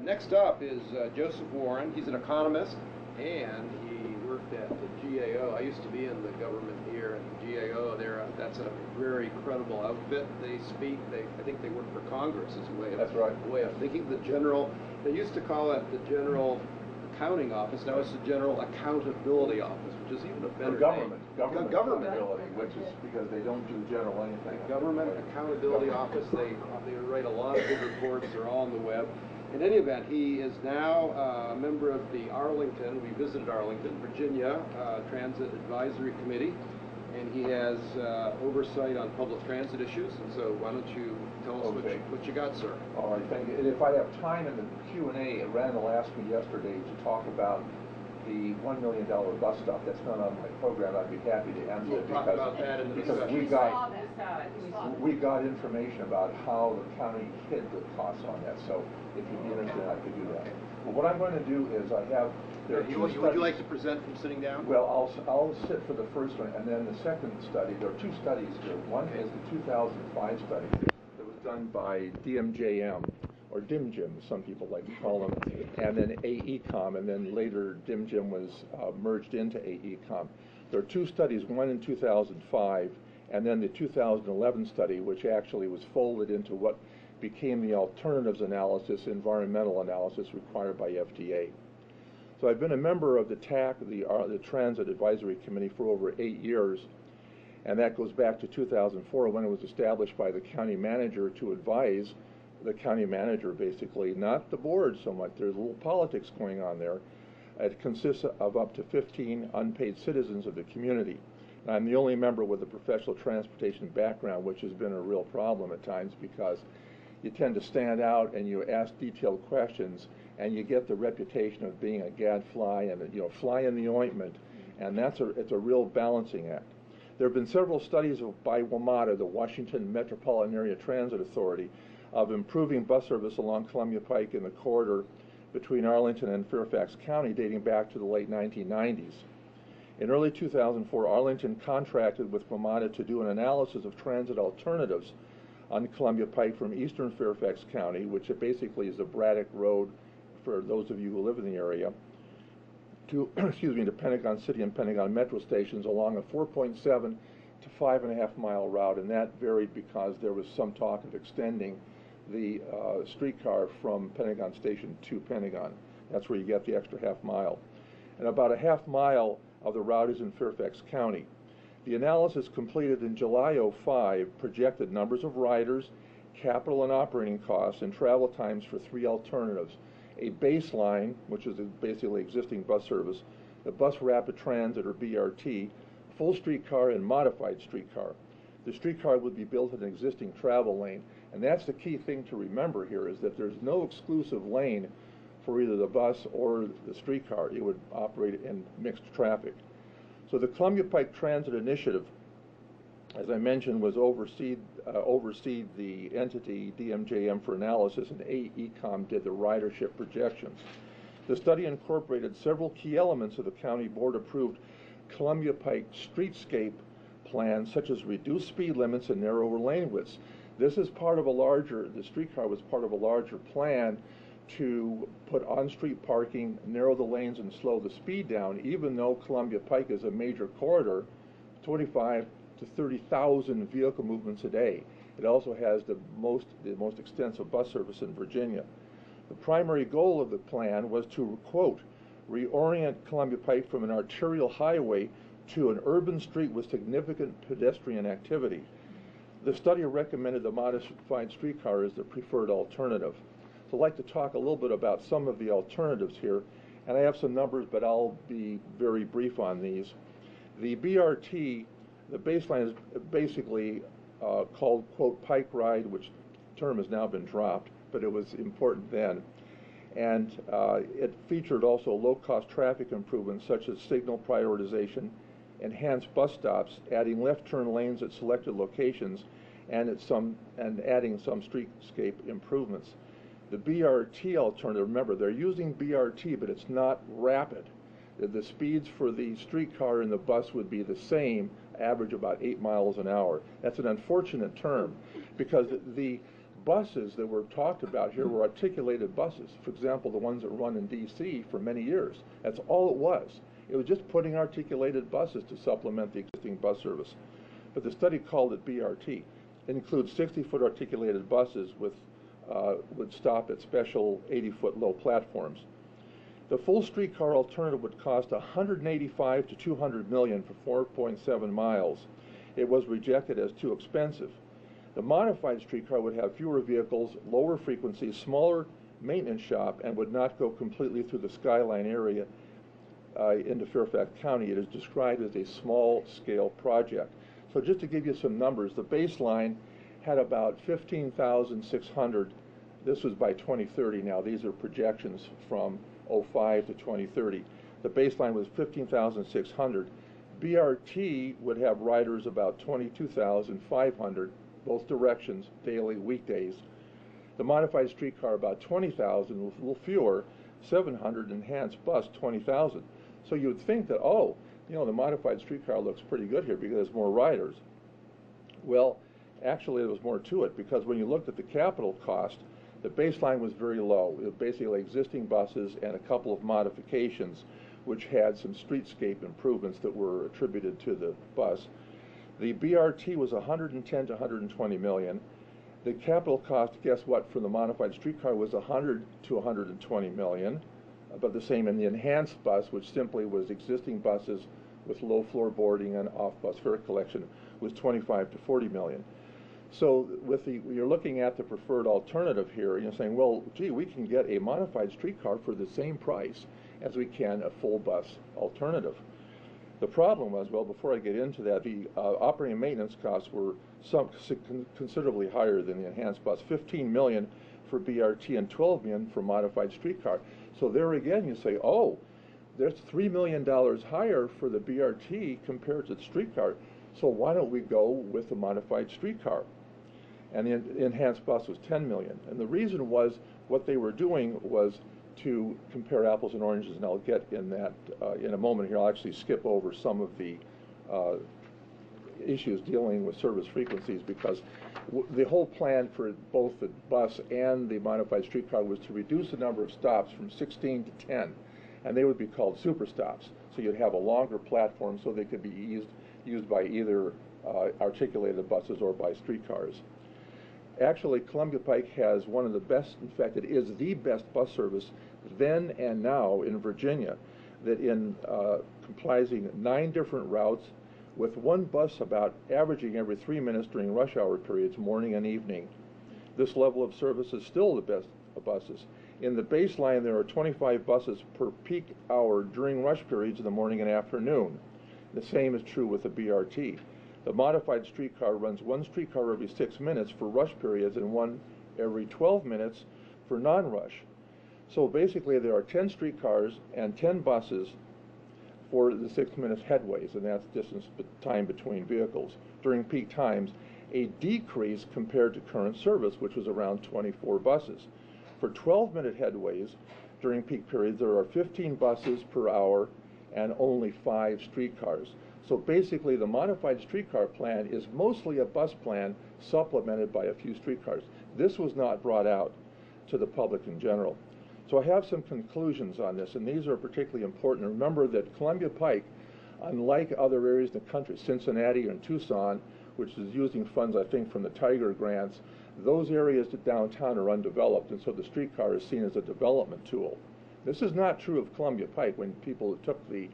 Next up is Joseph Warren. He's an economist, and he worked at the GAO. I used to be in the government here, and the GAO, that's a very credible outfit. They speak. I think they work for Congress as a way of, that's right. way of thinking. They used to call it the General Accounting Office. Now it's the General Accountability Office, which is even a better government name. Government accountability, which is because they don't do general anything. Government Accountability Office. They write a lot of good reports. They're all on the web. In any event, he is now a member of the Arlington, we visited Arlington, Virginia Transit Advisory Committee, and he has oversight on public transit issues. And so why don't you tell us what you got, sir? All right, thank you. And if I have time in the Q&A, Randall asked me yesterday to talk about the $1 million bus stop. That's not on my program. I'd be happy to answer it because we got information about how the county hid the costs on that. So if you'd be interested, I could do that. Well, what I'm going to do is I have would you like to present from sitting down? Well, I'll sit for the first one, and then the second study. There are two studies here. One is the 2005 study that was done by DMJM. Or DimJim, some people like to call them, and then AECOM, and then later DimJim was merged into AECOM. There are two studies, one in 2005, and then the 2011 study, which actually was folded into what became the alternatives analysis, environmental analysis required by FDA. So I've been a member of the TAC, the Transit Advisory Committee, for over 8 years, and that goes back to 2004 when it was established by the county manager to advise the county manager, basically, not the board so much. There's a little politics going on there. It consists of up to 15 unpaid citizens of the community. And I'm the only member with a professional transportation background, which has been a real problem at times because you tend to stand out and you ask detailed questions and you get the reputation of being a gadfly and fly in the ointment, and it's a real balancing act. There have been several studies by WMATA, the Washington Metropolitan Area Transit Authority, of improving bus service along Columbia Pike in the corridor between Arlington and Fairfax County dating back to the late 1990s. In early 2004, Arlington contracted with WMATA to do an analysis of transit alternatives on Columbia Pike from eastern Fairfax County, which basically is the Braddock Road for those of you who live in the area, to to Pentagon City and Pentagon Metro stations along a 4.7 to 5.5 mile route, and that varied because there was some talk of extending the streetcar from Pentagon Station to Pentagon. That's where you get the extra half mile. And about a half mile of the route is in Fairfax County. The analysis completed in July '05 projected numbers of riders, capital and operating costs, and travel times for three alternatives: a baseline, which is basically existing bus service, the bus rapid transit or BRT, full streetcar, and modified streetcar. The streetcar would be built in an existing travel lane, and that's the key thing to remember here, is that there's no exclusive lane for either the bus or the streetcar. It would operate in mixed traffic. So the Columbia Pike Transit Initiative, as I mentioned, was overseed the entity DMJM for analysis, and AECOM did the ridership projections. The study incorporated several key elements of the county board-approved Columbia Pike streetscape plan, such as reduced speed limits and narrower lane widths. This is part of the streetcar was part of a larger plan to put on-street parking, narrow the lanes, and slow the speed down, even though Columbia Pike is a major corridor, 25 to 30,000 vehicle movements a day. It also has the most extensive bus service in Virginia. The primary goal of the plan was to, quote, reorient Columbia Pike from an arterial highway to an urban street with significant pedestrian activity. The study recommended the modified streetcar as the preferred alternative. So I'd like to talk a little bit about some of the alternatives here, and I have some numbers, but I'll be very brief on these. The BRT, the baseline is basically called, quote, Pike Ride, which term has now been dropped, but it was important then. And it featured also low-cost traffic improvements such as signal prioritization, enhanced bus stops, adding left turn lanes at selected locations, and adding some streetscape improvements. The BRT alternative, remember, they're using BRT, but it's not rapid. The speeds for the streetcar and the bus would be the same, average about 8 miles an hour. That's an unfortunate term because the buses that were talked about here were articulated buses. For example, the ones that run in D.C. for many years. That's all it was. It was just putting articulated buses to supplement the existing bus service. But the study called it BRT. It includes 60-foot articulated buses with would stop at special 80-foot low platforms. The full streetcar alternative would cost $185 to $200 million for 4.7 miles. It was rejected as too expensive. The modified streetcar would have fewer vehicles, lower frequencies, smaller maintenance shop, and would not go completely through the skyline area into Fairfax County. It is described as a small-scale project. So just to give you some numbers, the baseline had about 15,600. This was by 2030 now. These are projections from 05 to 2030. The baseline was 15,600. BRT would have riders about 22,500, both directions, daily, weekdays. The modified streetcar about 20,000, with a little fewer, 700, enhanced bus 20,000. So you would think that, oh, you know, the modified streetcar looks pretty good here because there's more riders. Well, actually there was more to it, because when you looked at the capital cost, the baseline was very low. It was basically existing buses and a couple of modifications which had some streetscape improvements that were attributed to the bus. The BRT was 110 to 120 million. The capital cost, guess what, for the modified streetcar was 100 to 120 million, but the same in the enhanced bus, which simply was existing buses with low floor boarding and off-bus fare collection, was 25 to 40 million. So you're looking at the preferred alternative here, you're saying, well, gee, we can get a modified streetcar for the same price as we can a full bus alternative. The problem was, well, before I get into that, the operating and maintenance costs were considerably higher than the enhanced bus, 15 million for BRT and 12 million for modified streetcar. So there again, you say, oh, there's $3 million higher for the BRT compared to the streetcar, so why don't we go with the modified streetcar? And the enhanced bus was 10 million. And the reason was, what they were doing was to compare apples and oranges, and I'll get in that in a moment here. I'll actually skip over some of the issues dealing with service frequencies, because the whole plan for both the bus and the modified streetcar was to reduce the number of stops from 16 to 10, and they would be called super stops. So you'd have a longer platform so they could be used by either articulated buses or by streetcars. Actually, Columbia Pike has one of the best, in fact, it is the best bus service then and now in Virginia, that comprising 9 different routes with one bus about averaging every 3 minutes during rush hour periods, morning and evening. This level of service is still the best of buses. In the baseline, there are 25 buses per peak hour during rush periods in the morning and afternoon. The same is true with the BRT. The modified streetcar runs one streetcar every 6 minutes for rush periods and one every 12 minutes for non-rush. So basically there are 10 streetcars and 10 buses for the 6 minutes headways, and that's distance time between vehicles during peak times, a decrease compared to current service, which was around 24 buses. For 12-minute headways during peak periods, there are 15 buses per hour and only 5 streetcars. So basically the modified streetcar plan is mostly a bus plan supplemented by a few streetcars. This was not brought out to the public in general. So I have some conclusions on this, and these are particularly important. Remember that Columbia Pike, unlike other areas in the country, Cincinnati and Tucson, which is using funds, I think, from the Tiger grants, those areas to downtown are undeveloped, and so the streetcar is seen as a development tool. This is not true of Columbia Pike. When people took the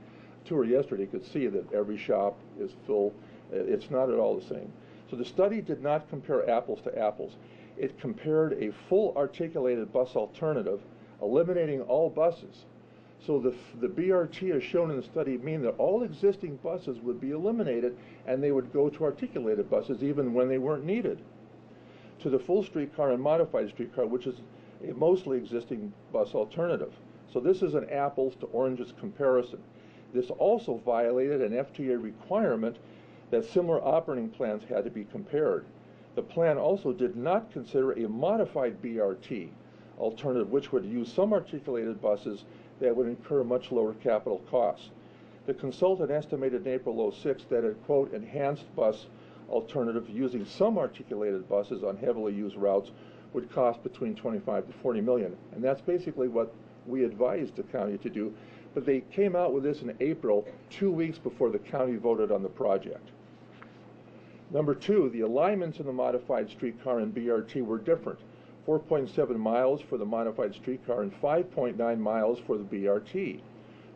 tour yesterday could see that every shop is full. It's not at all the same. So the study did not compare apples to apples. It compared a full articulated bus alternative, eliminating all buses. So the BRT as shown in the study mean that all existing buses would be eliminated and they would go to articulated buses even when they weren't needed, to the full streetcar and modified streetcar, which is a mostly existing bus alternative. So this is an apples to oranges comparison. This also violated an FTA requirement that similar operating plans had to be compared. The plan also did not consider a modified BRT alternative, which would use some articulated buses that would incur much lower capital costs. The consultant estimated in April '06 that a, quote, enhanced bus alternative using some articulated buses on heavily used routes would cost between 25 to 40 million. And that's basically what we advised the county to do. But they came out with this in April, 2 weeks before the county voted on the project. Number two, the alignments in the modified streetcar and BRT were different. 4.7 miles for the modified streetcar and 5.9 miles for the BRT.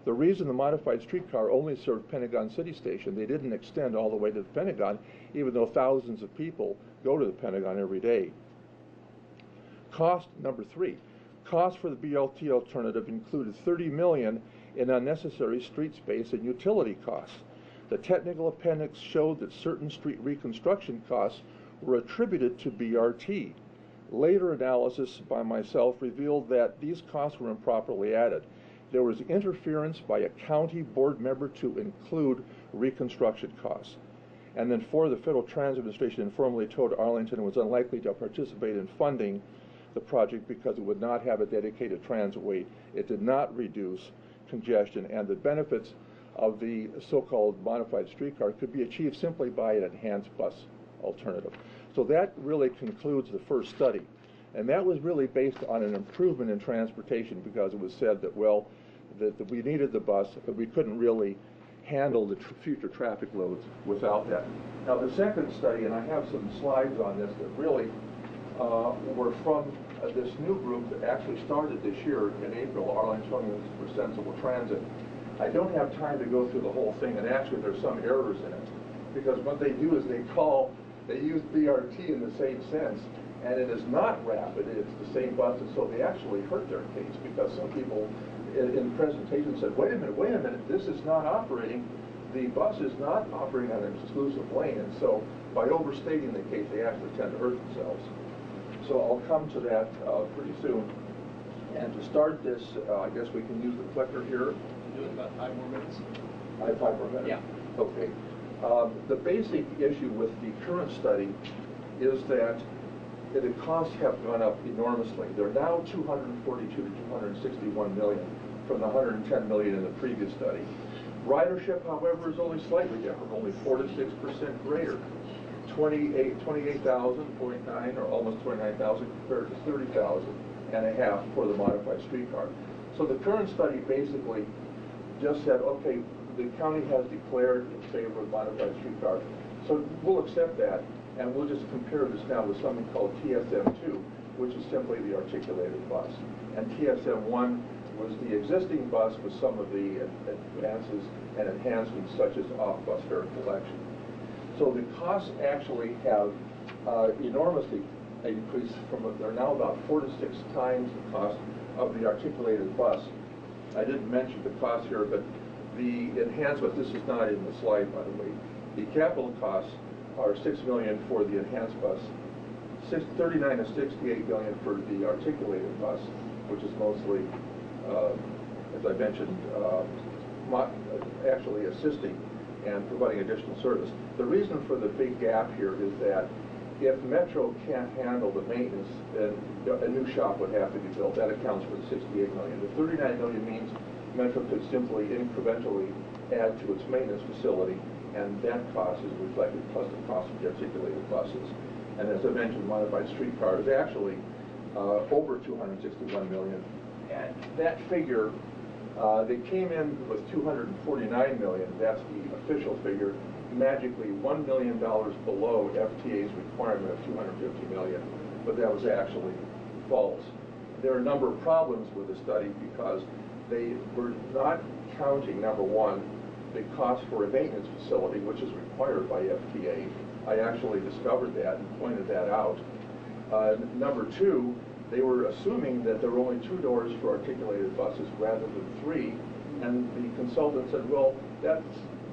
The reason the modified streetcar only served Pentagon City Station, they didn't extend all the way to the Pentagon, even though thousands of people go to the Pentagon every day. Cost, number three. Cost for the BRT alternative included $30 million in unnecessary street space and utility costs. The technical appendix showed that certain street reconstruction costs were attributed to BRT. Later analysis by myself revealed that these costs were improperly added. There was interference by a county board member to include reconstruction costs. And then four, the Federal Transit Administration informally told Arlington it was unlikely to participate in funding the project because it would not have a dedicated transit way. It did not reduce congestion, and the benefits of the so-called modified streetcar could be achieved simply by an enhanced bus alternative. So that really concludes the first study. And that was really based on an improvement in transportation because it was said that, well, that we needed the bus, but we couldn't really handle the future traffic loads without that. Now the second study, and I have some slides on this that really were from this new group that actually started this year in April, Arlingtonians for Sensible Transit. I don't have time to go through the whole thing, and actually there's some errors in it, because what they do is they use BRT in the same sense, and it is not rapid, it's the same buses, so they actually hurt their case, because some people in the presentation said, wait a minute, this is not operating, the bus is not operating on an exclusive lane, and so by overstating the case, they actually tend to hurt themselves. So I'll come to that pretty soon. And to start this, I guess we can use the clicker here. Do it in about 5 more minutes. I have 5 more minutes? Yeah. Okay. The basic issue with the current study is that the costs have gone up enormously. They're now 242 to 261 million from the 110 million in the previous study. Ridership, however, is only slightly different, only 4 to 6% greater. 28,000.9 or almost 29,000 compared to 30,500 for the modified streetcar. So the current study basically just said, okay, the county has declared in favor of modified streetcar, so we'll accept that, and we'll just compare this now with something called TSM2, which is simply the articulated bus. And TSM1 was the existing bus with some of the advances and enhancements such as off-bus fare collection. So the costs actually have enormously increased they're now about 4 to 6 times the cost of the articulated bus. I didn't mention the cost here, but the enhancement, this is not in the slide, by the way. The capital costs are $6 million for the enhanced bus, 39 to 68 million for the articulated bus, which is mostly, as I mentioned, actually assisting and providing additional service. The reason for the big gap here is that if Metro can't handle the maintenance, then a new shop would have to be built. That accounts for the 68 million. The 39 million means Metro could simply incrementally add to its maintenance facility, and that cost is reflected plus the cost of the articulated buses. And as I mentioned, modified streetcar is actually over 261 million. And that figure, they came in with 249 million. That's the official figure. Magically $1 million below FTA's requirement of 250 million, but that was actually false. There are a number of problems with the study because they were not counting, number one, the cost for a maintenance facility, which is required by FTA. I actually discovered that and pointed that out. Number two, they were assuming that there were only 2 doors for articulated buses rather than 3, and the consultant said, well, that's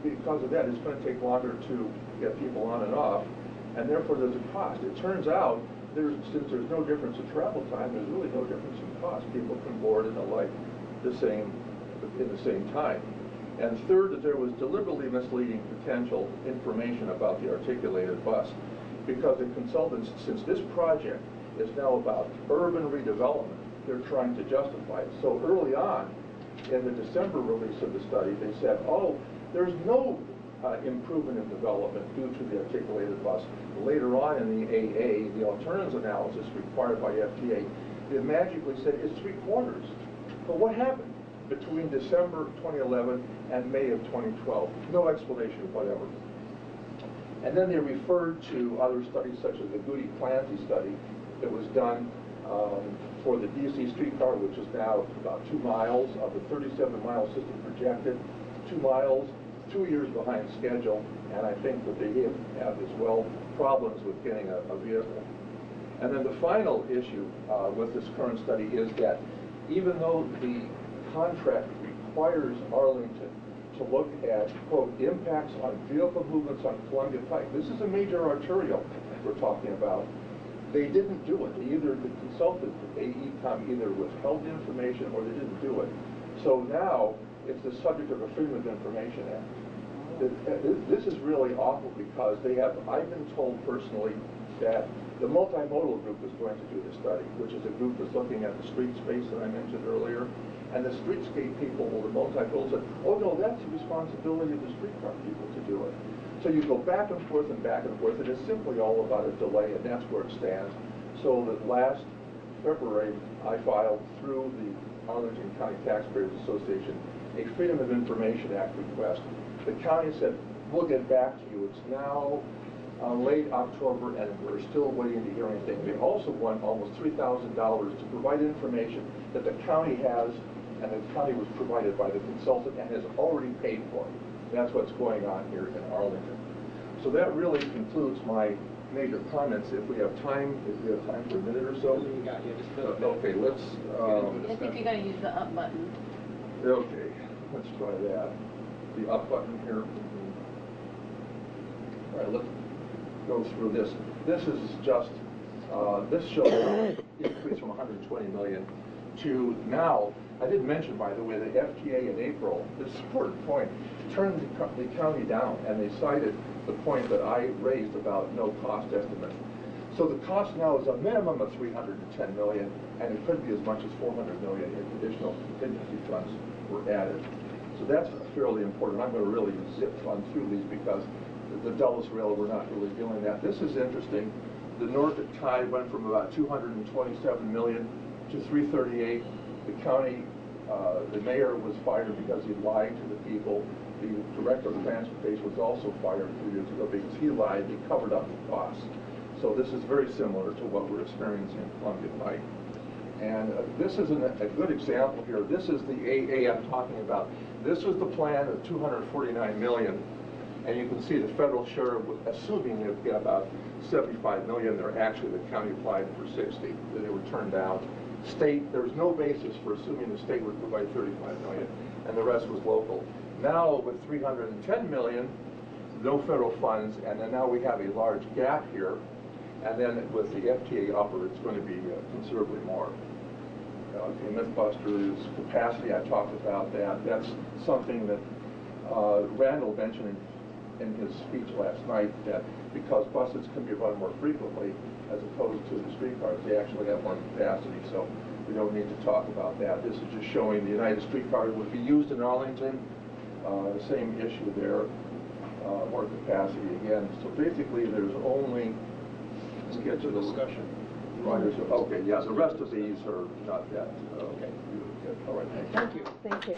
because of that, it's going to take longer to get people on and off, and therefore there's a cost. It turns out, since there's no difference in travel time, there's really no difference in cost. People can board and the like in the same time. And third, that there was deliberately misleading potential information about the articulated bus, because the consultants, since this project is now about urban redevelopment, they're trying to justify it. So early on, in the December release of the study, they said, oh, there's no improvement in development due to the articulated bus. Later on in the AA, the alternatives analysis required by FTA, it magically said it's 3/4. But what happened between December 2011 and May of 2012? No explanation whatever. And then they referred to other studies such as the Goody-Clancy study that was done for the DC Streetcar, which is now about 2 miles of the 37-mile system projected, 2 miles, 2 years behind schedule, and I think that they have as well problems with getting a vehicle. And then the final issue with this current study is that even though the contract requires Arlington to look at, quote, impacts on vehicle movements on Columbia Pike, this is a major arterial we're talking about, they didn't do it. Either the consultant, AECOM, either withheld the information or they didn't do it. So now it's the subject of a Freedom of Information Act. This is really awful because I've been told personally that the multimodal group is going to do the study, which is a group that's looking at the street space that I mentioned earlier. And the streetscape people, or the multimodal, said, oh no, that's the responsibility of the streetcar people to do it. So you go back and forth, and it's simply all about a delay, and that's where it stands. So that last February, I filed through the Arlington County Taxpayers Association a Freedom of Information Act request. The county said, we'll get back to you. It's now late October, and we're still waiting to hear anything. They also want almost $3,000 to provide information that the county has, and the county was provided by the consultant and has already paid for. That's what's going on here in Arlington. So that really concludes my major comments. If we have time for a minute or so. Okay, let's. I think you're going to use the up button. Okay, let's try that. The up button here. All right, let's go through this. This is just, this shows an increase from 120 million to now. I did mention, by the way, that FTA in April, this is an important point, turned the county down, and they cited the point that I raised about no cost estimate. So the cost now is a minimum of 310 million, and it could be as much as 400 million if additional contingency funds were added. So that's fairly important. I'm going to really zip fun through these because the Dulles Rail, we're not really doing that. This is interesting. The Norfolk Tide went from about 227 million to 338. The county, the mayor was fired because he lied to the people. The director of transportation was also fired 2 years ago because he lied. He covered up the costs. So this is very similar to what we're experiencing in Columbia Pike. And this is a good example here. This is the AA I'm talking about. This was the plan of 249 million. And you can see the federal share, assuming they'd get about 75 million, they're actually, the county applied for 60. They were turned down. State, there was no basis for assuming the state would provide 35 million, and the rest was local. Now with 310 million, no federal funds, and then now we have a large gap here, and then with the FTA upper, it's going to be considerably more. Okay, Mythbusters capacity, I talked about that. That's something that Randall mentioned in his speech last night, that because buses can be run more frequently as opposed to the streetcars, they actually have more capacity, so we don't need to talk about that. This is just showing the United Streetcar would be used in Arlington, the same issue there, more capacity again. So basically there's only, let's get to the discussion. Okay, yeah, the rest of these are not that. Okay, all right, thank you. Thank you.